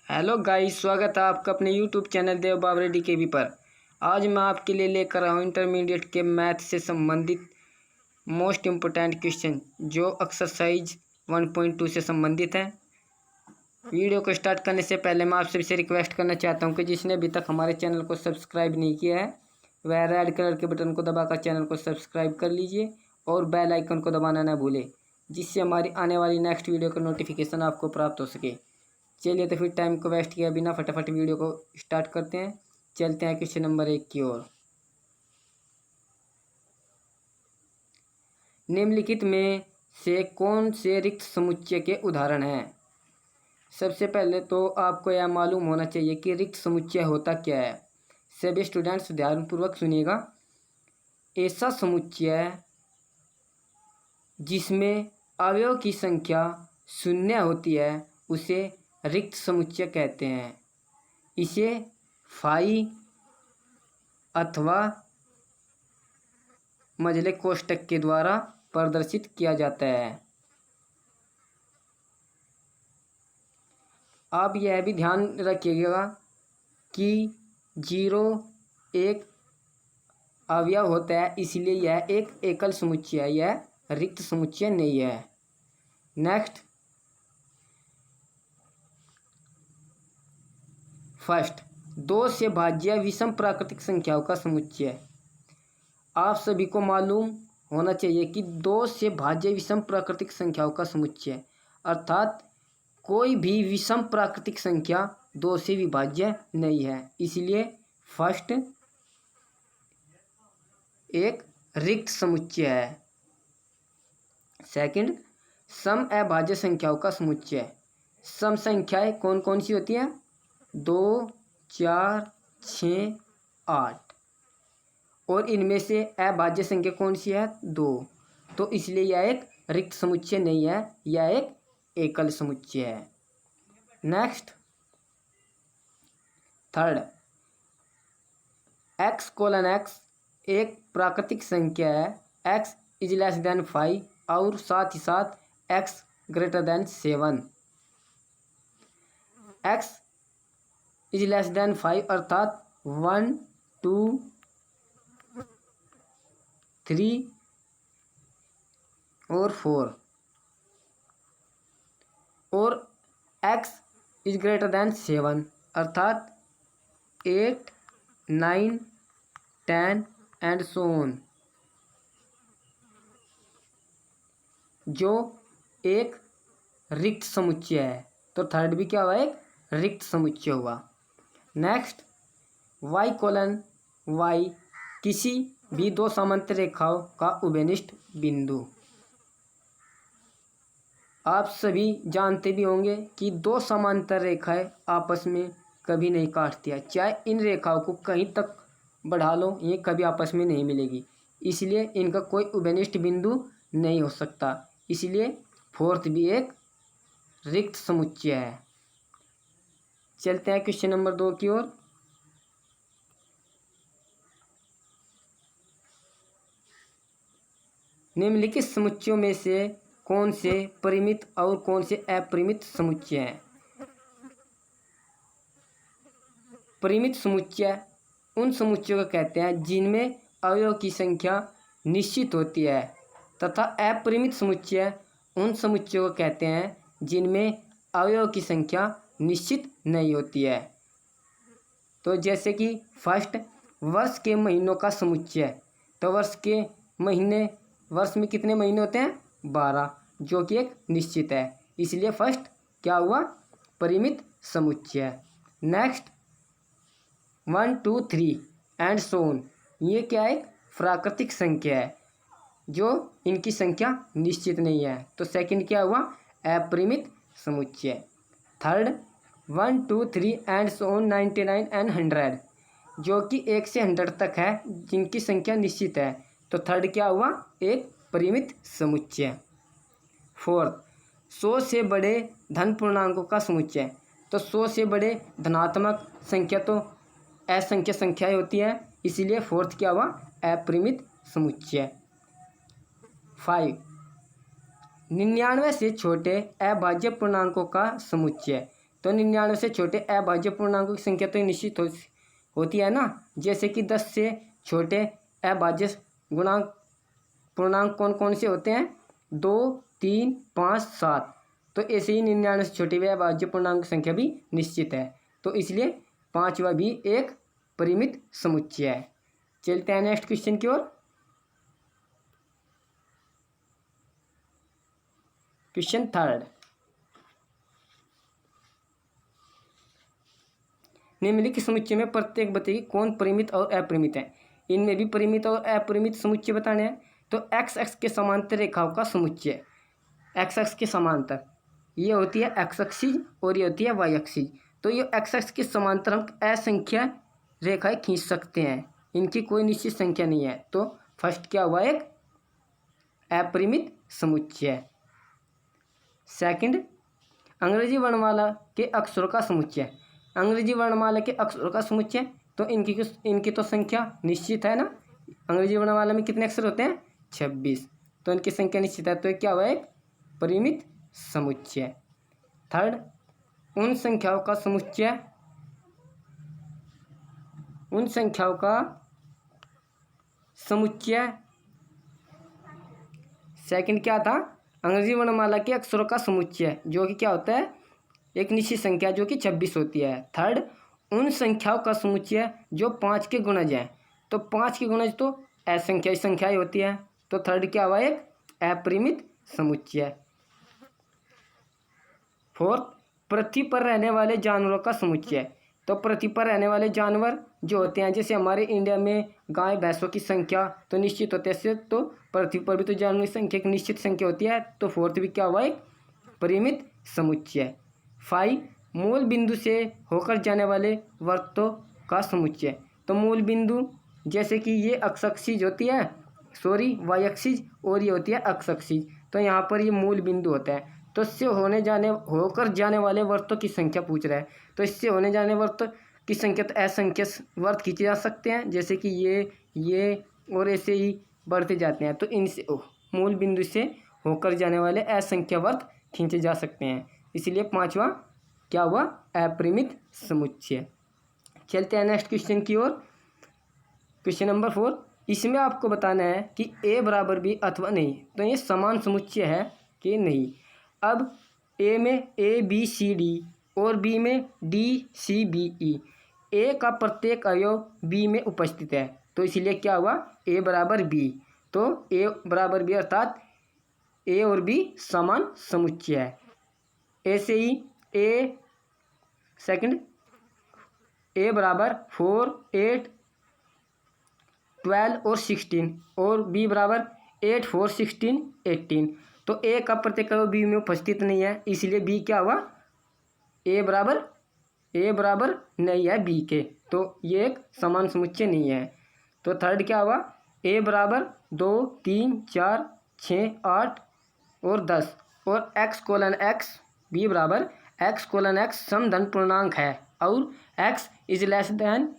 Hello guys, स्वागत है आपका अपने यूट्यूब चैनल देव बाबरे डीकेवी पर। आज मैं आपके लिए लेकर आया हूँ इंटरमीडिएट के मैथ से संबंधित मोस्ट इम्पोर्टेंट क्वेश्चन जो एक्सरसाइज 1.2 से संबंधित हैं। वीडियो को स्टार्ट करने से पहले मैं आप सभी से रिक्वेस्ट करना चाहता हूँ कि जिसने अभी तक हमारे चैनल को सब्सक्राइब नहीं किया है वह रेड कलर के बटन को दबाकर चैनल को सब्सक्राइब कर लीजिए और बेल आइकन को दबाना न भूलें, जिससे हमारी आने वाली नेक्स्ट वीडियो का नोटिफिकेशन आपको प्राप्त हो सके। चलिए तो फिर टाइम को वेस्ट किया बिना फटाफट वीडियो को स्टार्ट करते हैं। चलते हैं क्वेश्चन नंबर 1 की ओर। निम्नलिखित में से कौन से रिक्त समुच्चय के उदाहरण हैं? सबसे पहले तो आपको यह मालूम होना चाहिए कि रिक्त समुच्चय होता क्या है। सभी स्टूडेंट्स ध्यानपूर्वक सुनिएगा। ऐसा समुच्चय जिसमें अवयव की संख्या शून्य होती है उसे रिक्त समुच्चय कहते हैं। इसे फाई अथवा मझले कोष्ठक के द्वारा प्रदर्शित किया जाता है। आप यह भी ध्यान रखिएगा कि 0 एक अवयव होता है, इसलिए यह एक एकल समुच्चय है, यह रिक्त समुच्चय नहीं है। नेक्स्ट, फर्स्ट, 2 से भाज्य विषम प्राकृतिक संख्याओं का समुच्चय। आप सभी को मालूम होना चाहिए कि 2 से भाज्य विषम प्राकृतिक संख्याओं का समुच्चय अर्थात कोई भी विषम प्राकृतिक संख्या 2 से विभाज्य नहीं है, इसलिए फर्स्ट एक रिक्त समुच्चय है। सेकंड, सम अभाज्य संख्याओं का समुच्चय। सम संख्याएं कौन कौन सी होती हैं? 2, 4, 6, 8 और इनमें से अभाज्य संख्या कौन सी है? 2। तो इसलिए यह एक रिक्त समुच्चय नहीं है, यह एक एकल समुच्चय है। नेक्स्ट, थर्ड, x:x एक प्राकृतिक संख्या है। x इज लेस देन 5 और साथ ही साथ x greater than 7। x is less then 5 अर्थात 1, 2, 3 और 4 और x इज ग्रेटर देन 7 अर्थात 8, 9, 10 एंड सो ऑन, जो एक रिक्त समुच्चय है। तो थर्ड भी क्या हुआ? एक रिक्त समुच्चय हुआ। नेक्स्ट, y:y किसी भी 2 समांतर रेखाओं का उभयनिष्ठ बिंदु। आप सभी जानते भी होंगे कि 2 समांतर रेखाएं आपस में कभी नहीं काटती है, चाहे इन रेखाओं को कहीं तक बढ़ा लो ये कभी आपस में नहीं मिलेगी, इसलिए इनका कोई उभयनिष्ठ बिंदु नहीं हो सकता, इसलिए फोर्थ भी एक रिक्त समुच्चय है। चलते हैं क्वेश्चन नंबर 2 की ओर। निम्नलिखित समुच्चयों में से कौन से परिमित और कौन से अपरिमित समुच्चय हैं? परिमित समुच्चय उन समुच्चयों को कहते हैं जिनमें अवयव की संख्या निश्चित होती है तथा अपरिमित समुच्चय उन समुच्चयों को कहते हैं जिनमें अवयव की संख्या निश्चित नहीं होती है। तो जैसे कि फर्स्ट, वर्ष के महीनों का समुच्चय। तो वर्ष में कितने महीने होते हैं? 12, जो कि एक निश्चित है, इसलिए फर्स्ट क्या हुआ? परिमित समुच्चय। नेक्स्ट, 1, 2, 3 एंड सो ऑन, ये क्या है? एक प्राकृतिक संख्या है जो इनकी संख्या निश्चित नहीं है, तो सेकंड क्या हुआ? अपरिमित समुच्चय। Third, 1, 2, 3 and so on 99 and 100, जो कि 1 से 100 तक है जिनकी संख्या निश्चित है, तो थर्ड क्या हुआ? एक परिमित समुच्चय। फोर्थ, 100 से बड़े धन पूर्णांकों का समुच्चय। तो 100 से बड़े धनात्मक संख्या तो असंख्य संख्याएं होती है, इसीलिए फोर्थ क्या हुआ? अपरिमित समुच्चय। 5, 99 से छोटे अभाज्य पूर्णांकों का समुच्चय। तो 99 से छोटे अभाज्य पूर्णांकों की संख्या तो निश्चित होती है ना। जैसे कि 10 से छोटे अभाज्य गुणांक पूर्णांक कौन कौन से होते हैं? 2, 3, 5, 7। तो ऐसे ही 99 से छोटी अभाज्य पूर्णांक की संख्या भी निश्चित है। तो इसलिए पांचवा भी एक परिमित समुच्चय है। चलते हैं नेक्स्ट क्वेश्चन की ओर। क्वेश्चन थर्ड, निम्नलिखित समुच्चय में प्रत्येक बताइए कौन परिमित और अपरिमित है। इनमें भी परिमित और अपरिमित समुच्चय बताने हैं। तो एक्स एक्स के समांतर रेखाओं का समुच्चय, एक्स एक्स के समांतर, ये होती है एक्स एक्सिस और ये होती है वाई एक्सिस। तो ये एक्स एक्स के समांतर हम असंख्य रेखाएं खींच सकते हैं, इनकी कोई निश्चित संख्या नहीं है। तो फर्स्ट क्या हुआ? एक अपरिमित समुच्चय। सेकंड, अंग्रेजी वर्णमाला के अक्षरों का समुच्चय। अंग्रेजी वर्णमाला के अक्षरों का समुच्चय, तो इनकी तो संख्या निश्चित है ना। अंग्रेजी वर्णमाला में कितने अक्षर होते हैं? 26। तो इनकी संख्या निश्चित है। तो क्या हुआ? एक परिमित समुच्चय। थर्ड, उन संख्याओं का समुच्चय, उन संख्याओं का समुच्चय। सेकंड क्या था? अंग्रेजी वर्णमाला के अक्षरों का समुच्चय, जो कि क्या होता है? एक निश्चित संख्या जो कि 26 होती है। थर्ड, उन संख्याओं का समुच्चय जो 5 के गुणज हैं। तो 5 के गुणज तो असंख्याई संख्याएं होती है। तो थर्ड क्या हुआ? एक अपरिमित समुच्चय। फोर्थ, पृथ्वी पर रहने वाले जानवरों का समुच्चय। तो पृथ्वी पर रहने वाले जानवर जो होते हैं, जैसे हमारे इंडिया में गाय भैंसों की संख्या तो निश्चित होती है, तो पृथ्वी पर भी तो जानवरों की संख्या की निश्चित संख्या होती है। तो फोर्थ भी क्या हुआ? एक परिमित समुच्चय। 5, मूल बिंदु से होकर जाने वाले वृत्तों का समुच्चय। तो मूल बिंदु जैसे कि ये एक्स एक्सिस होती है, सॉरी वाई एक्सिस, और ये होती है एक्स एक्सिस। तो यहाँ पर ये मूल बिंदु होता है। तो इससे होकर जाने वाले वृत्तों की संख्या पूछ रहा है। तो इससे होने जाने वृत्त की संख्या तो असंख्य वृत्त खींचे जा सकते हैं, जैसे कि ये और ऐसे ही बढ़ते जाते हैं। तो इनसे मूल बिंदु से होकर जाने वाले असंख्य वृत्त खींचे जा सकते हैं। इसलिए पांचवा क्या हुआ? अपरिमित समुच्चय। चलते हैं नेक्स्ट क्वेश्चन की ओर। क्वेश्चन नंबर 4, इसमें आपको बताना है कि ए बराबर बी अथवा नहीं। तो ये समान समुच्चय है कि नहीं। अब ए में ए बी सी डी और बी में डी सी बी ई, ए का प्रत्येक अवयव बी में उपस्थित है। तो इसलिए क्या हुआ? ए बराबर बी। तो ए बराबर बी अर्थात ए और बी समान समुच्चय है। ऐसे ही ए सेकंड, ए बराबर 4, 8, 12 और 16 और बी बराबर 8, 4, 16, 18। तो ए का प्रत्येक अवयव बी में उपस्थित नहीं है, इसलिए बी क्या हुआ? ए बराबर नहीं है बी के। तो ये एक समान समुच्चय नहीं है। तो थर्ड क्या हुआ? ए बराबर 2, 3, 4, 6, 8 और 10 और एक्स कोलन एक्स, बी बराबर एक्स कोलन एक्स समधन पूर्णांक है और X is less than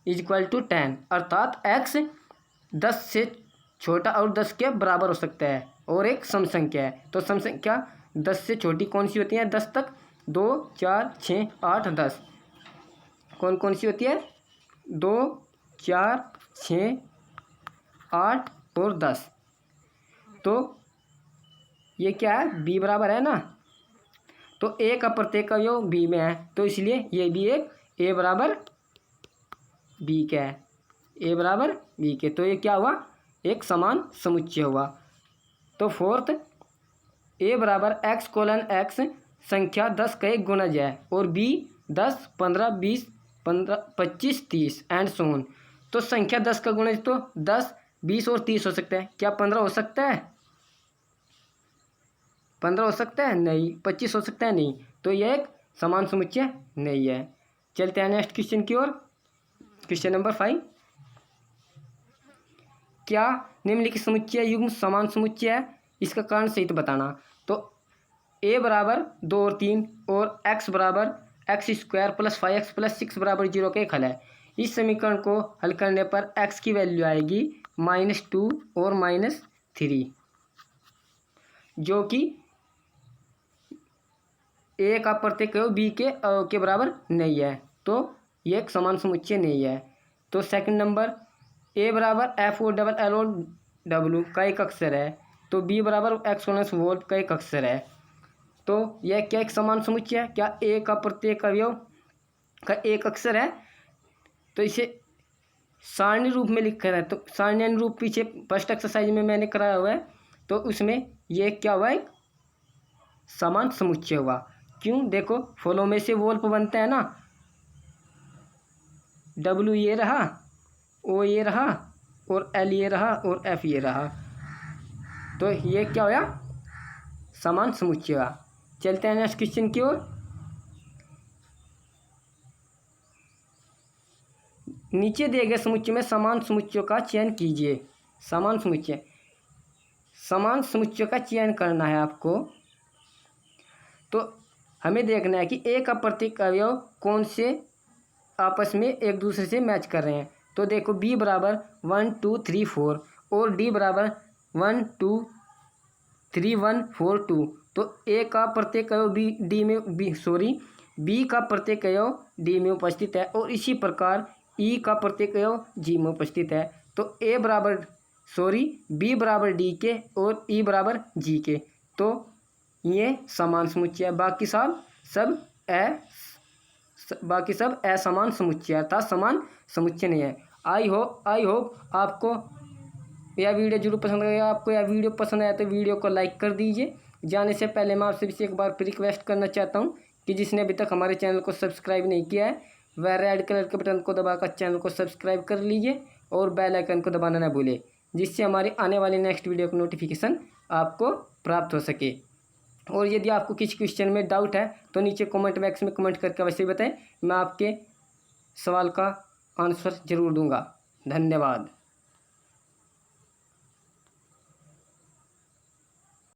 is equal to 10, अर्थात एक्स 10 से छोटा और 10 के बराबर हो सकता है और एक सम संख्या है। तो सम संख्या 10 से छोटी कौन सी होती है? 10 तक 2, 4, 6, 8, 10 कौन कौन सी होती है? 2, 4, 6, 8 और 10। तो ये क्या है? बी बराबर है ना। तो ए का प्रत्येक अवयव बी में है, तो इसलिए ये भी एक ए बराबर बी का है, ए बराबर बी के। तो ये क्या हुआ? एक समान समुच्चय हुआ। तो फोर्थ, ए बराबर एक्स कोलन एक्स संख्या 10 का एक गुणज है और बी 10, 15, 20, 15, 25, 30 एंड सो ऑन। तो संख्या 10 का गुणज तो 10, 20 और 30 हो सकता है। क्या 15 हो सकता है? 15 हो सकता है? नहीं। 25 हो सकता है? नहीं। तो यह एक समान समुच्चय नहीं है। चलते हैं नेक्स्ट क्वेश्चन की ओर। क्वेश्चन नंबर 5, क्या निम्नलिखित समुच्चय युग्म समान समुच्चय है? इसका कारण सहित बताना। तो ए बराबर 2 और 3 और एक्स बराबर x square plus 5x plus 6 बराबर 0 का एक हल है। इस समीकरण को हल करने पर x की वैल्यू आएगी -2 और -3, जो कि ए का प्रत्येक अवयव बी के अवयव के बराबर नहीं है, तो ये एक समान समुच्चय नहीं है। तो सेकंड नंबर, ए बराबर F O double L O W का एक अक्षर है, तो बी बराबर एक्सपोनेंस वोल्ट का एक अक्षर है। तो यह क्या एक समान समुच्चय है? क्या ए का प्रत्येक अवयव का एक अक्षर है? तो इसे सारणी रूप में लिखा है, तो सारणी रूप पीछे फर्स्ट एक्सरसाइज में मैंने कराया हुआ है, तो उसमें ये क्या हुआ, एक समान समुच्चय हुआ। क्यों? देखो, फॉलो में से वोल्प बनता है ना, डब्ल्यू ये रहा, ओ ये रहा, और एल ये रहा, और एफ ये रहा, तो ये क्या हुआ, समान समुच्चय हुआ। चलते हैं नेक्स्ट क्वेश्चन की ओर। नीचे दिए गए समुच्चय में समान समुच्चयों का चयन कीजिए। समान समुच्चय का चयन करना है आपको। तो हमें देखना है कि ए का प्रत्येक अवयव कौन से आपस में एक दूसरे से मैच कर रहे हैं। तो देखो, बी बराबर 1 2 3 4 और डी बराबर 1 2 3 1 4 2। तो ए का प्रत्येक अवयव बी का प्रत्येक अवयव डी में उपस्थित है, और इसी प्रकार ई का प्रत्येक अवयव जी में उपस्थित है। तो बी बराबर डी के और ई बराबर जी के, तो ये समान समुच्चय है। बाकी सब असमान समुच्चय अर्थात समान समुच्चय नहीं है। आई होप आपको यह वीडियो जरूर पसंद आएगा। आपको यह वीडियो पसंद आया तो वीडियो को लाइक कर दीजिए। जाने से पहले मैं आपसे एक बार फिर रिक्वेस्ट करना चाहता हूँ कि जिसने अभी तक हमारे चैनल को सब्सक्राइब नहीं किया है, वह रेड कलर के बटन को दबाकर चैनल को सब्सक्राइब कर लीजिए और बेल आइकन को दबाना न भूलें, जिससे हमारी आने वाली नेक्स्ट वीडियो की नोटिफिकेशन आपको प्राप्त हो सके। और यदि आपको किसी क्वेश्चन में डाउट है तो नीचे कमेंट बॉक्स में कमेंट करके अवश्य बताएं, मैं आपके सवाल का आंसर जरूर दूंगा। धन्यवाद।